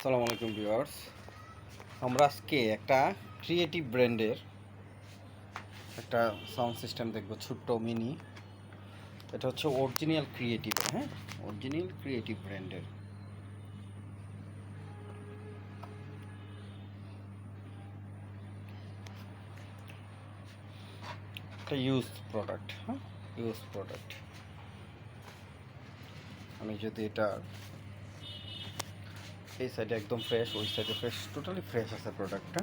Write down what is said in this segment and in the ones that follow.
আসসালামু আলাইকুম ভিউয়ার্স। আমরা আজকে একটা ক্রিয়েটিভ ব্র্যান্ডের একটা সাউন্ড সিস্টেম দেখব, ছোট্ট মিনি। এটা হচ্ছে অরিজিনাল ক্রিয়েটিভ, হ্যাঁ, অরিজিনাল ক্রিয়েটিভ ব্র্যান্ডের একটা ইউজ প্রোডাক্ট, হ্যাঁ, ইউজ প্রোডাক্ট। আমি যদি এটা এই সাইডে একদম ফ্রেশ, ওই সাইডে ফ্রেশ, টোটালি ফ্রেশ আছে প্রোডাক্টটা।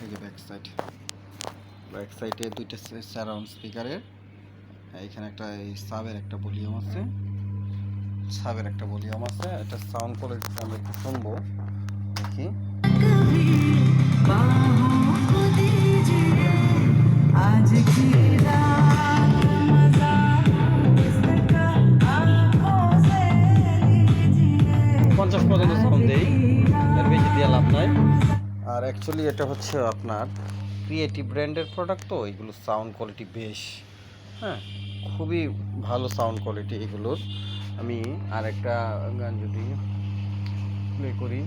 এই যে ব্যাক সাইডে দুইটা সারাউন্ড স্পিকারের, এখানে একটা এই সাবের একটা ভলিউম আছে, এটা সাউন্ড কোয়ালিটি আমরা একটু শুনবো, দেখি। পঞ্চাশ পর্যন্ত সাউন্ড দেই, এর বেশি দিয়ে লাভ নাই। আর অ্যাকচুয়ালি এটা হচ্ছে আপনার ক্রিয়েটিভ ব্র্যান্ডের প্রোডাক্ট, তো এগুলো সাউন্ড কোয়ালিটি বেশ, হ্যাঁ, খুবই ভালো সাউন্ড কোয়ালিটি এগুলোর। আমি আর একটা গান যদি প্লে করি,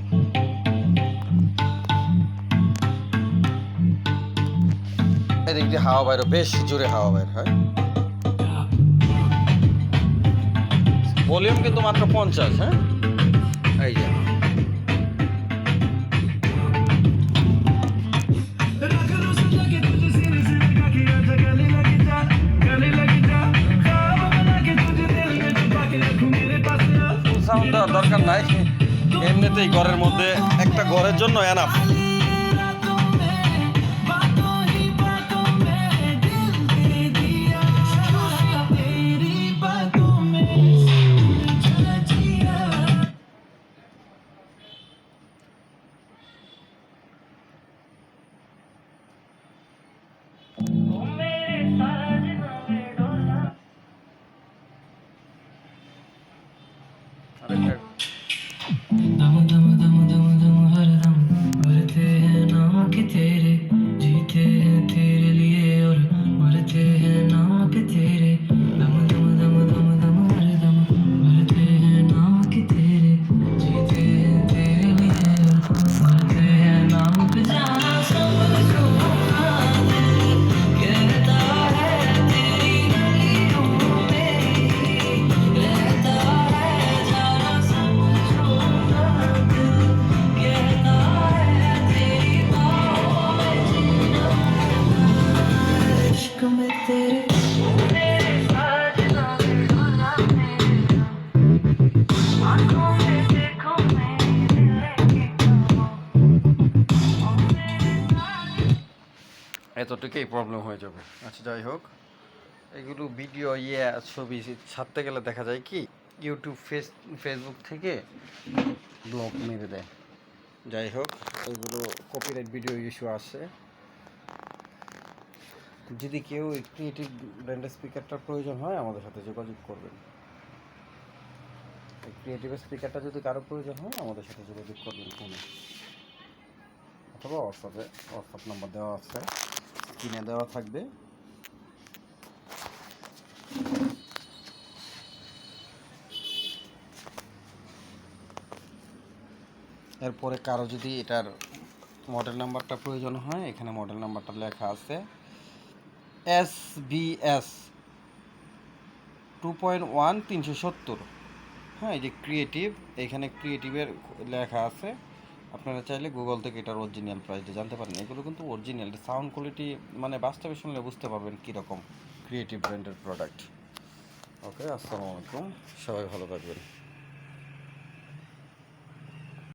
এদিক দিয়ে হাওয়া বাইরে, বেশ জোরে হাওয়া বাইর হয়। ভলিউম কিন্তু মাত্র 50, হ্যাঁ, এই যে সাউন্ড দেওয়ার দরকার নাই, এমনিতেই ঘরের মধ্যে একটা ঘরের জন্য এনাফ। दम दम दम दम दम हर दम भरते हैं नाम के तेरे, जीते हैं तेरे लिए और मरते हैं नाम के तेरे। दम दम दम दम दम हर दम भरते हैं नाम के तेरे, जीते हैं तेरे लिए और मरते हैं नाम पे। जाना सब छोड़ना दिल कहता है तेरी गलियों में रहता है, जाना सब छोड़ना दिल कहता है तेरी बाहों में जीना है, इश्क में तेरे मेरे साजना बेगुना मेरे आंखों में देखो मेरे दिल की ख्वाबों मेरे साथ। এতটুকুই প্রবলেম হয়ে যাবে। আচ্ছা, যাই হোক, এগুলো ভিডিও ছবি ছাড়তে গেলে দেখা যায় কি ইউটিউব ফেসবুক থেকে ব্লক মেরে দেয়। যাই হোক, এগুলো কপিরাইট ভিডিও ইস্যু আসে। যদি কেউ এই ক্রিয়েটিভ ব্র্যান্ডের স্পিকারটার প্রয়োজন হয় আমাদের সাথে যোগাযোগ করবেন। এই ক্রিয়েটিভ স্পিকারটা যদি কারো প্রয়োজন হয় আমাদের সাথে যোগাযোগ করবেন ফোনে অথবা হোয়াটসঅ্যাপ নাম্বার দেওয়া আছে, স্ক্রিনে দেওয়া থাকবে। এরপরে কারো যদি এটার মডেল নাম্বারটা প্রয়োজন হয়, এখানে মডেল নাম্বারটা লেখা আছে SBS 2.1 370, হ্যাঁ, এই যে ক্রিয়েটিভ, এখানে ক্রিয়েটিভের লেখা আছে। আপনারা চাইলে গুগল থেকে এটার অরিজিনাল প্রাইসটা জানতে পারেন। এগুলো কিন্তু অরিজিনাল সাউন্ড কোয়ালিটি, মানে বাস্তবে শুনলে বুঝতে পারবেন কীরকম ক্রিয়েটিভ ব্র্যান্ডের প্রোডাক্ট। ওকে, আসসালামু আলাইকুম, সবাই ভালো থাকবেন।